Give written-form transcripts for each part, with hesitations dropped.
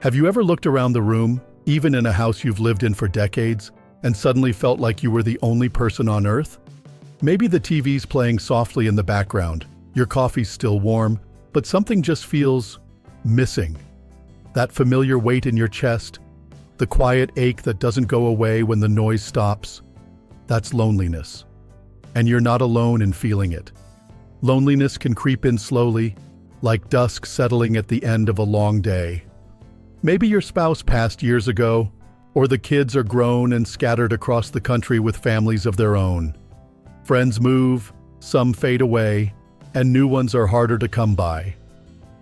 Have you ever looked around the room, even in a house you've lived in for decades, and suddenly felt like you were the only person on Earth? Maybe the TV's playing softly in the background, your coffee's still warm, but something just feels missing. That familiar weight in your chest, the quiet ache that doesn't go away when the noise stops, that's loneliness. And you're not alone in feeling it. Loneliness can creep in slowly, like dusk settling at the end of a long day. Maybe your spouse passed years ago, or the kids are grown and scattered across the country with families of their own. Friends move, some fade away, and new ones are harder to come by.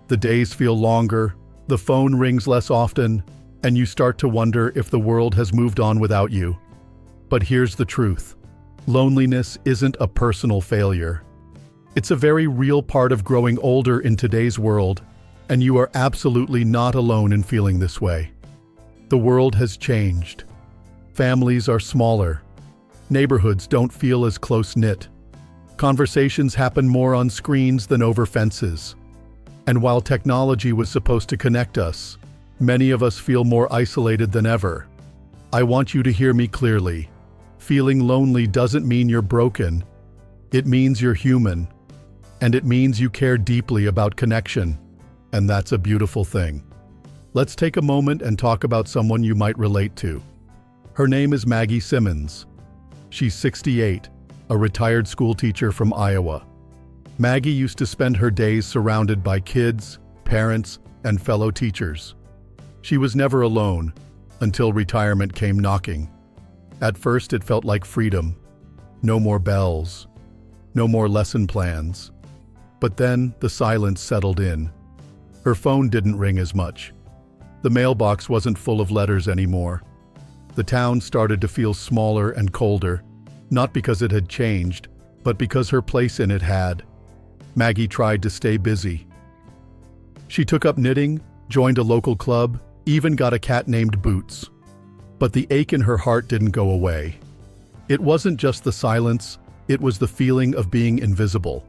The days feel longer, the phone rings less often, and you start to wonder if the world has moved on without you. But here's the truth. Loneliness isn't a personal failure. It's a very real part of growing older in today's world, and you are absolutely not alone in feeling this way. The world has changed. Families are smaller. Neighborhoods don't feel as close-knit. Conversations happen more on screens than over fences. And while technology was supposed to connect us, many of us feel more isolated than ever. I want you to hear me clearly. Feeling lonely doesn't mean you're broken. It means you're human. And it means you care deeply about connection. And that's a beautiful thing. Let's take a moment and talk about someone you might relate to. Her name is Maggie Simmons. She's 68, a retired school teacher from Iowa. Maggie used to spend her days surrounded by kids, parents, and fellow teachers. She was never alone until retirement came knocking. At first, it felt like freedom. No more bells. No more lesson plans. But then the silence settled in. Her phone didn't ring as much. The mailbox wasn't full of letters anymore. The town started to feel smaller and colder, not because it had changed, but because her place in it had. Maggie tried to stay busy. She took up knitting, joined a local club, even got a cat named Boots. But the ache in her heart didn't go away. It wasn't just the silence, it was the feeling of being invisible.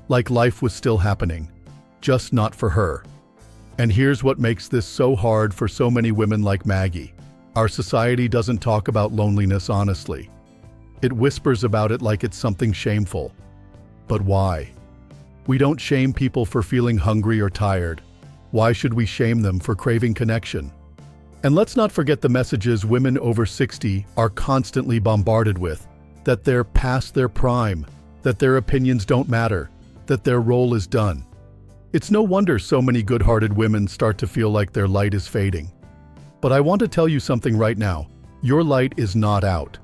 Like life was still happening, just not for her. And here's what makes this so hard for so many women like Maggie. Our society doesn't talk about loneliness honestly. It whispers about it like it's something shameful. But why? We don't shame people for feeling hungry or tired. Why should we shame them for craving connection? And let's not forget the messages women over 60 are constantly bombarded with, that they're past their prime, that their opinions don't matter, that their role is done. It's no wonder so many good-hearted women start to feel like their light is fading. But I want to tell you something right now. Your light is not out.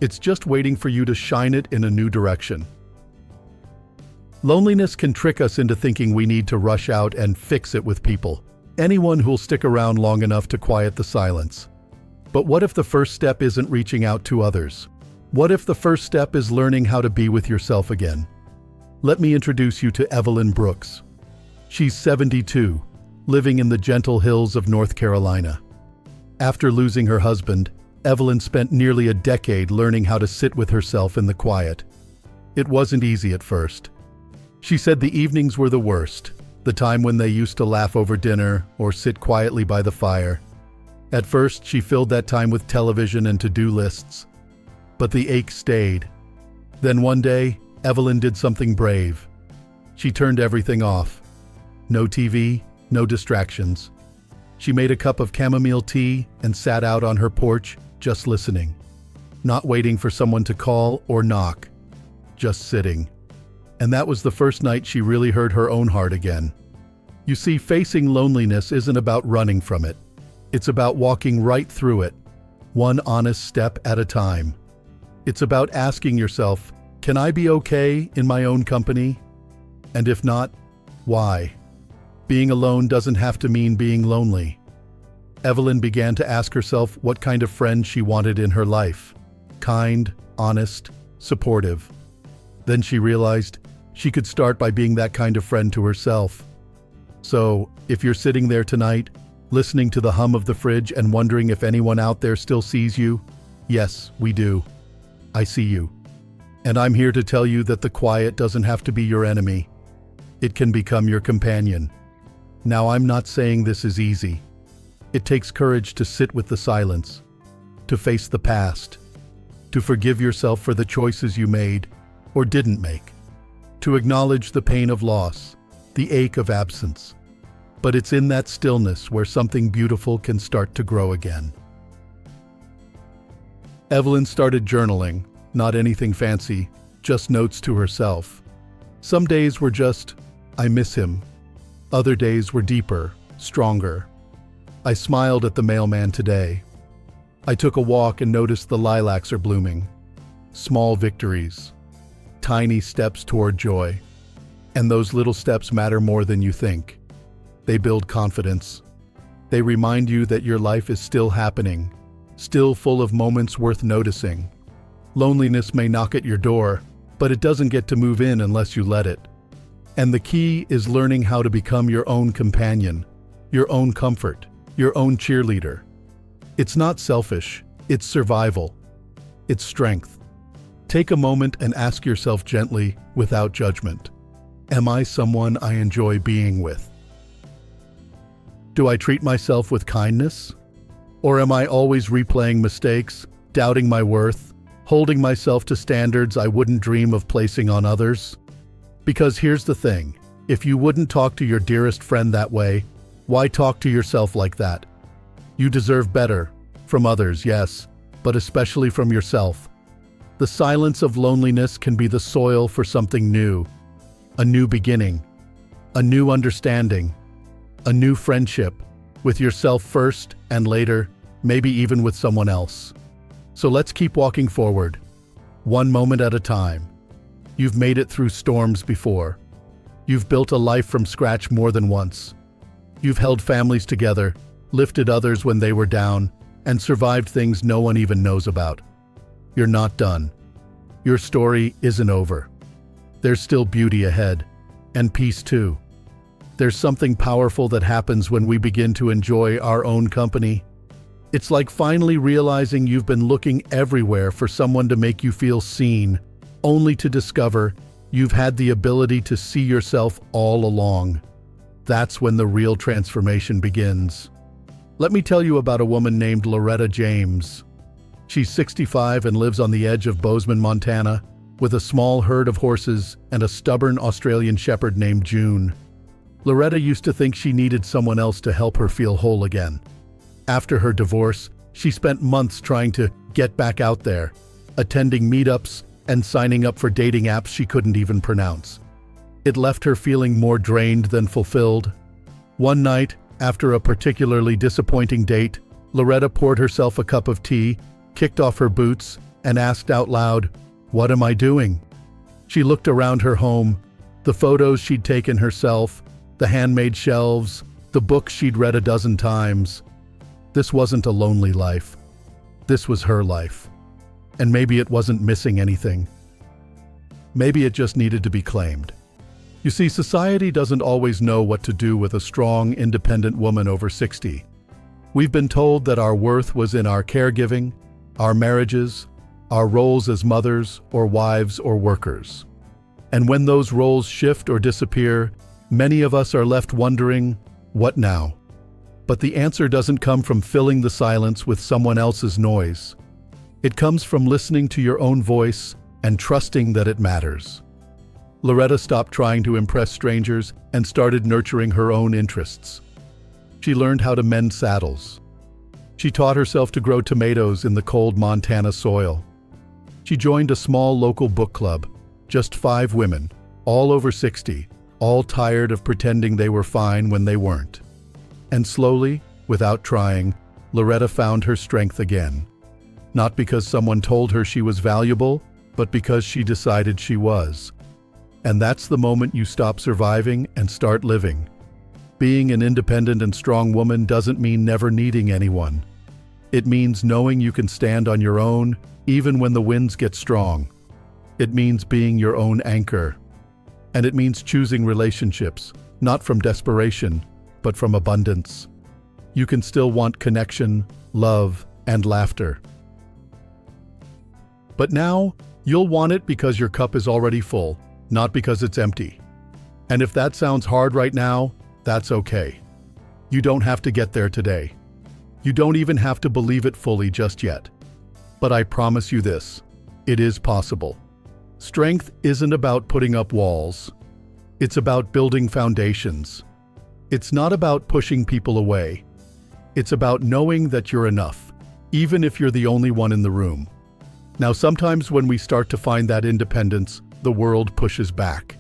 It's just waiting for you to shine it in a new direction. Loneliness can trick us into thinking we need to rush out and fix it with people. Anyone who'll stick around long enough to quiet the silence. But what if the first step isn't reaching out to others? What if the first step is learning how to be with yourself again? Let me introduce you to Evelyn Brooks. She's 72, living in the gentle hills of North Carolina. After losing her husband, Evelyn spent nearly a decade learning how to sit with herself in the quiet. It wasn't easy at first. She said the evenings were the worst, the time when they used to laugh over dinner or sit quietly by the fire. At first, she filled that time with television and to-do lists. But the ache stayed. Then one day, Evelyn did something brave. She turned everything off. No TV, no distractions. She made a cup of chamomile tea and sat out on her porch, just listening. Not waiting for someone to call or knock. Just sitting. And that was the first night she really heard her own heart again. You see, facing loneliness isn't about running from it. It's about walking right through it, one honest step at a time. It's about asking yourself, can I be okay in my own company? And if not, why? Being alone doesn't have to mean being lonely. Evelyn began to ask herself what kind of friend she wanted in her life. Kind, honest, supportive. Then she realized she could start by being that kind of friend to herself. So, if you're sitting there tonight, listening to the hum of the fridge and wondering if anyone out there still sees you, yes, we do. I see you. And I'm here to tell you that the quiet doesn't have to be your enemy. It can become your companion. Now, I'm not saying this is easy. It takes courage to sit with the silence, to face the past, to forgive yourself for the choices you made or didn't make, to acknowledge the pain of loss, the ache of absence. But it's in that stillness where something beautiful can start to grow again. Evelyn started journaling, not anything fancy, just notes to herself. Some days were just, "I miss him." Other days were deeper, stronger. "I smiled at the mailman today. I took a walk and noticed the lilacs are blooming." Small victories, tiny steps toward joy. And those little steps matter more than you think. They build confidence. They remind you that your life is still happening, still full of moments worth noticing. Loneliness may knock at your door, but it doesn't get to move in unless you let it. And the key is learning how to become your own companion, your own comfort, your own cheerleader. It's not selfish, it's survival. It's strength. Take a moment and ask yourself gently, without judgment, am I someone I enjoy being with? Do I treat myself with kindness? Or am I always replaying mistakes, doubting my worth, holding myself to standards I wouldn't dream of placing on others? Because here's the thing, if you wouldn't talk to your dearest friend that way, why talk to yourself like that? You deserve better, from others, yes, but especially from yourself. The silence of loneliness can be the soil for something new, a new beginning, a new understanding, a new friendship, with yourself first and later, maybe even with someone else. So let's keep walking forward, one moment at a time. You've made it through storms before. You've built a life from scratch more than once. You've held families together, lifted others when they were down, and survived things no one even knows about. You're not done. Your story isn't over. There's still beauty ahead, and peace too. There's something powerful that happens when we begin to enjoy our own company. It's like finally realizing you've been looking everywhere for someone to make you feel seen, only to discover you've had the ability to see yourself all along. That's when the real transformation begins. Let me tell you about a woman named Loretta James. She's 65 and lives on the edge of Bozeman, Montana, with a small herd of horses and a stubborn Australian shepherd named June. Loretta used to think she needed someone else to help her feel whole again. After her divorce, she spent months trying to get back out there, attending meetups and signing up for dating apps she couldn't even pronounce. It left her feeling more drained than fulfilled. One night, after a particularly disappointing date, Loretta poured herself a cup of tea, kicked off her boots, and asked out loud, "What am I doing?" She looked around her home, the photos she'd taken herself, the handmade shelves, the books she'd read a dozen times. This wasn't a lonely life. This was her life. And maybe it wasn't missing anything. Maybe it just needed to be claimed. You see, society doesn't always know what to do with a strong, independent woman over 60. We've been told that our worth was in our caregiving, our marriages, our roles as mothers or wives or workers. And when those roles shift or disappear, many of us are left wondering, what now? But the answer doesn't come from filling the silence with someone else's noise. It comes from listening to your own voice and trusting that it matters. Loretta stopped trying to impress strangers and started nurturing her own interests. She learned how to mend saddles. She taught herself to grow tomatoes in the cold Montana soil. She joined a small local book club, just 5 women, all over 60, all tired of pretending they were fine when they weren't. And slowly, without trying, Loretta found her strength again. Not because someone told her she was valuable, but because she decided she was. And that's the moment you stop surviving and start living. Being an independent and strong woman doesn't mean never needing anyone. It means knowing you can stand on your own, even when the winds get strong. It means being your own anchor. And it means choosing relationships, not from desperation, but from abundance. You can still want connection, love, and laughter. But now, you'll want it because your cup is already full, not because it's empty. And if that sounds hard right now, that's okay. You don't have to get there today. You don't even have to believe it fully just yet. But I promise you this, it is possible. Strength isn't about putting up walls. It's about building foundations. It's not about pushing people away. It's about knowing that you're enough, even if you're the only one in the room. Now, sometimes when we start to find that independence, the world pushes back.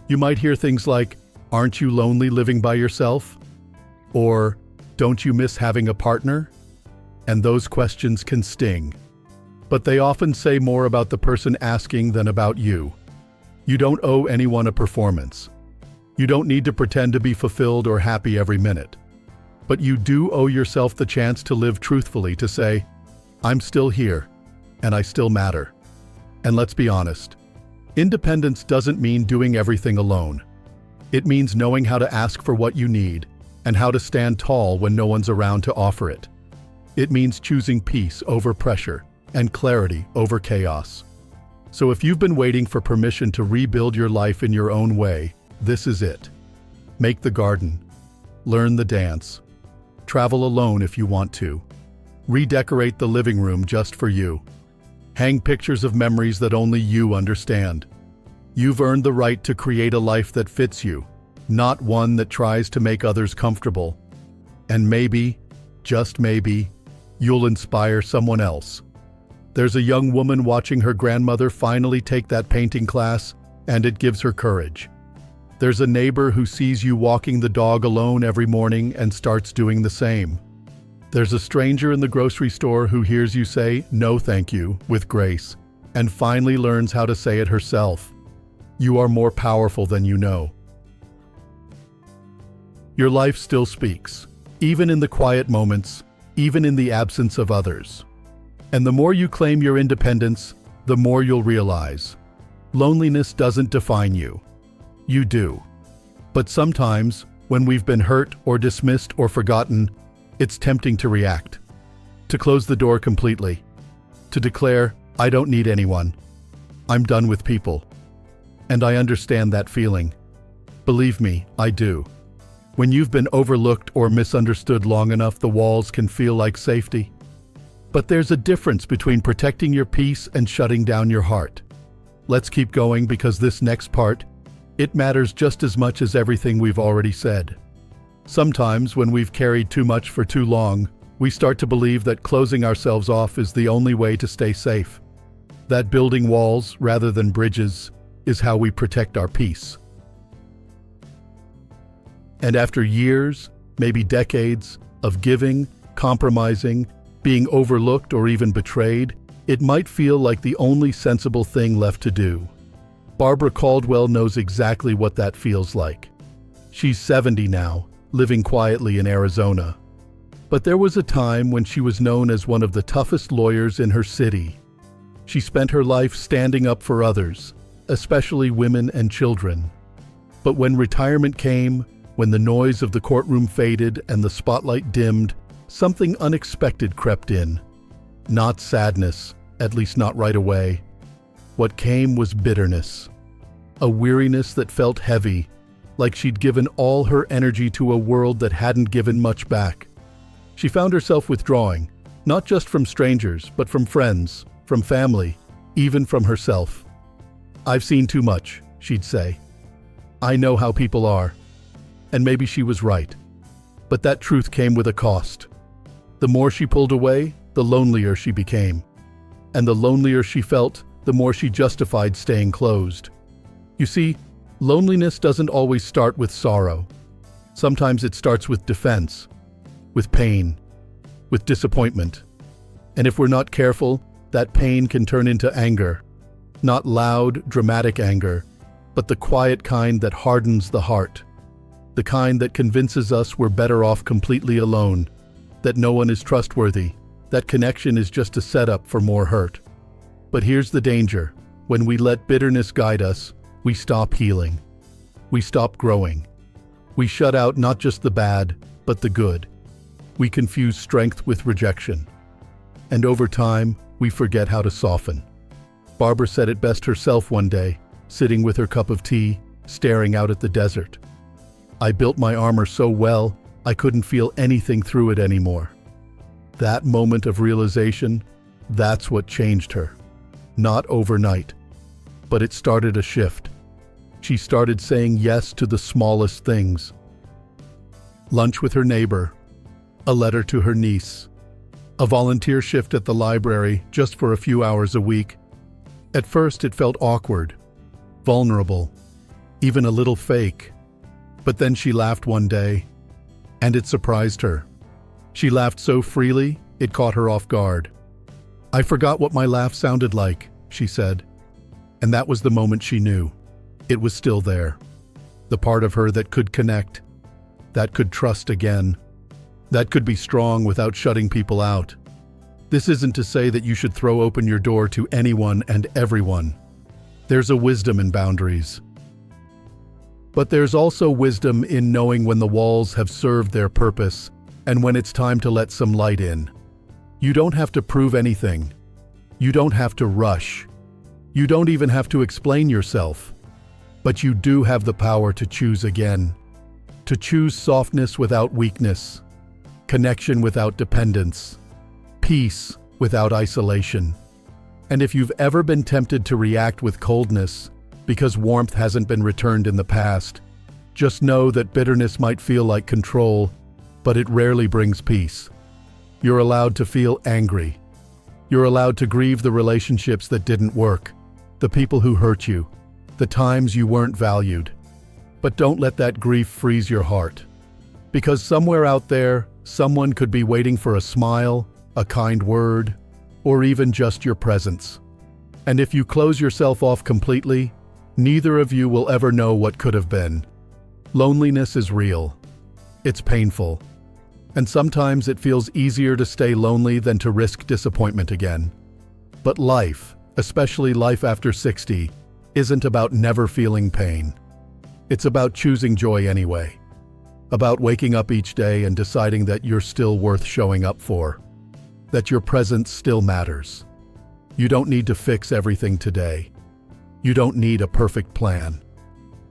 You might hear things like, "Aren't you lonely living by yourself?" Or, "Don't you miss having a partner?" And those questions can sting. But they often say more about the person asking than about you. You don't owe anyone a performance. You don't need to pretend to be fulfilled or happy every minute. But you do owe yourself the chance to live truthfully, to say, "I'm still here, and I still matter." And let's be honest, independence doesn't mean doing everything alone. It means knowing how to ask for what you need and how to stand tall when no one's around to offer it. It means choosing peace over pressure and clarity over chaos. So if you've been waiting for permission to rebuild your life in your own way, this is it. Make the garden. Learn the dance. Travel alone if you want to. Redecorate the living room just for you. Hang pictures of memories that only you understand. You've earned the right to create a life that fits you, not one that tries to make others comfortable. And maybe, just maybe, you'll inspire someone else. There's a young woman watching her grandmother finally take that painting class, and it gives her courage. There's a neighbor who sees you walking the dog alone every morning and starts doing the same. There's a stranger in the grocery store who hears you say, "No thank you," with grace, and finally learns how to say it herself. You are more powerful than you know. Your life still speaks, even in the quiet moments, even in the absence of others. And the more you claim your independence, the more you'll realize. Loneliness doesn't define you. You do. But sometimes, when we've been hurt or dismissed or forgotten, it's tempting to react. To close the door completely. To declare, "I don't need anyone. I'm done with people." And I understand that feeling. Believe me, I do. When you've been overlooked or misunderstood long enough, the walls can feel like safety. But there's a difference between protecting your peace and shutting down your heart. Let's keep going, because this next part, it matters just as much as everything we've already said. Sometimes, when we've carried too much for too long, we start to believe that closing ourselves off is the only way to stay safe. That building walls rather than bridges is how we protect our peace. And after years, maybe decades, of giving, compromising, being overlooked or even betrayed, it might feel like the only sensible thing left to do. Barbara Caldwell knows exactly what that feels like. She's 70 now, living quietly in Arizona. But there was a time when she was known as one of the toughest lawyers in her city. She spent her life standing up for others, especially women and children. But when retirement came, when the noise of the courtroom faded and the spotlight dimmed, something unexpected crept in. Not sadness, at least not right away. What came was bitterness. A weariness that felt heavy, like she'd given all her energy to a world that hadn't given much back. She found herself withdrawing, not just from strangers, but from friends, from family, even from herself. "I've seen too much," she'd say. "I know how people are." And maybe she was right. But that truth came with a cost. The more she pulled away, the lonelier she became. And the lonelier she felt, the more she justified staying closed. You see, loneliness doesn't always start with sorrow. Sometimes it starts with defense, with pain, with disappointment. And if we're not careful, that pain can turn into anger. Not loud, dramatic anger, but the quiet kind that hardens the heart. The kind that convinces us we're better off completely alone, that no one is trustworthy, that connection is just a setup for more hurt. But here's the danger. When we let bitterness guide us, we stop healing. We stop growing. We shut out not just the bad, but the good. We confuse strength with rejection. And over time, we forget how to soften. Barbara said it best herself one day, sitting with her cup of tea, staring out at the desert. "I built my armor so well, I couldn't feel anything through it anymore. That moment of realization, that's what changed her. Not overnight, but it started a shift. She started saying yes to the smallest things. Lunch with her neighbor, a letter to her niece, a volunteer shift at the library just for a few hours a week. At first it felt awkward, vulnerable, even a little fake. But then she laughed one day, and it surprised her. She laughed so freely, it caught her off guard. "I forgot what my laugh sounded like," she said. And that was the moment she knew. It was still there. The part of her that could connect, that could trust again, that could be strong without shutting people out. This isn't to say that you should throw open your door to anyone and everyone. There's a wisdom in boundaries. But there's also wisdom in knowing when the walls have served their purpose and when it's time to let some light in. You don't have to prove anything. You don't have to rush. You don't even have to explain yourself. But you do have the power to choose again. To choose softness without weakness, connection without dependence, peace without isolation. And if you've ever been tempted to react with coldness because warmth hasn't been returned in the past, just know that bitterness might feel like control, but it rarely brings peace. You're allowed to feel angry. You're allowed to grieve the relationships that didn't work, the people who hurt you, the times you weren't valued. But don't let that grief freeze your heart. Because somewhere out there, someone could be waiting for a smile, a kind word, or even just your presence. And if you close yourself off completely, neither of you will ever know what could have been. Loneliness is real. It's painful. And sometimes it feels easier to stay lonely than to risk disappointment again. But life, especially life after 60, isn't about never feeling pain. It's about choosing joy anyway. About waking up each day and deciding that you're still worth showing up for. That your presence still matters. You don't need to fix everything today. You don't need a perfect plan.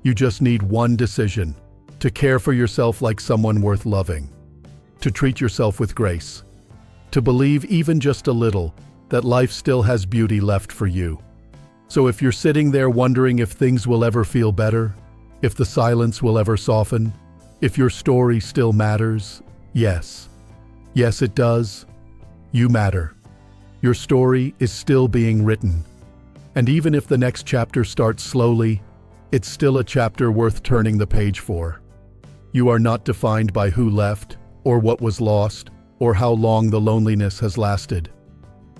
You just need one decision: to care for yourself like someone worth loving. To treat yourself with grace. To believe even just a little that life still has beauty left for you. So if you're sitting there wondering if things will ever feel better, if the silence will ever soften, if your story still matters, yes. Yes, it does. You matter. Your story is still being written. And even if the next chapter starts slowly, it's still a chapter worth turning the page for. You are not defined by who left, or what was lost, or how long the loneliness has lasted.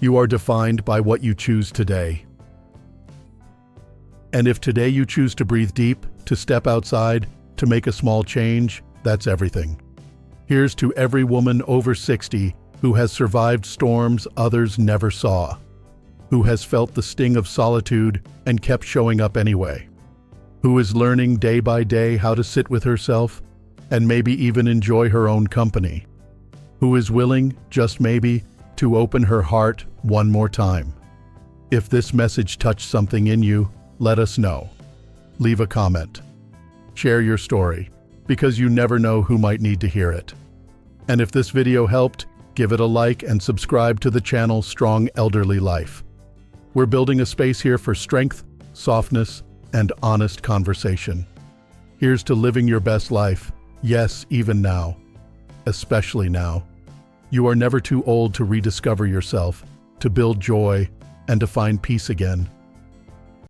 You are defined by what you choose today. And if today you choose to breathe deep, to step outside, to make a small change, that's everything. Here's to every woman over 60 who has survived storms others never saw, who has felt the sting of solitude and kept showing up anyway, who is learning day by day how to sit with herself and maybe even enjoy her own company, who is willing, just maybe, to open her heart one more time. If this message touched something in you, let us know. Leave a comment. Share your story, because you never know who might need to hear it. And if this video helped, give it a like and subscribe to the channel Strong Elderly Life. We're building a space here for strength, softness, and honest conversation. Here's to living your best life, yes, even now, especially now. You are never too old to rediscover yourself, to build joy, and to find peace again.